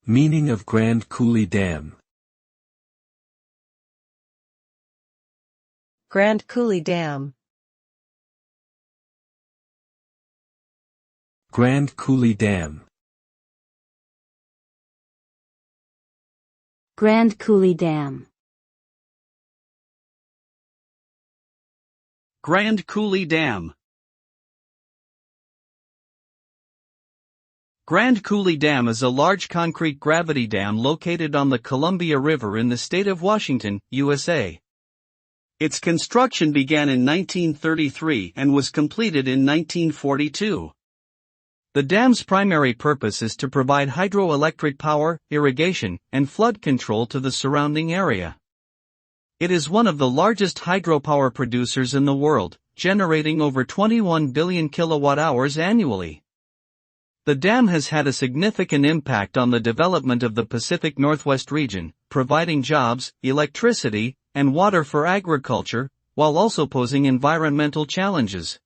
Meaning of Grand Coulee Dam. Grand Coulee Dam. Grand Coulee Dam. Grand Coulee Dam. Grand Coulee Dam. Grand Coulee Dam is a large concrete gravity dam located on the Columbia River in the state of Washington, USA. Its construction began in 1933 and was completed in 1942. The dam's primary purpose is to provide hydroelectric power, irrigation, and flood control to the surrounding area. It is one of the largest hydropower producers in the world, generating over 21 billion kilowatt-hours annually. The dam has had a significant impact on the development of the Pacific Northwest region, providing jobs, electricity, and water for agriculture, while also posing environmental challenges.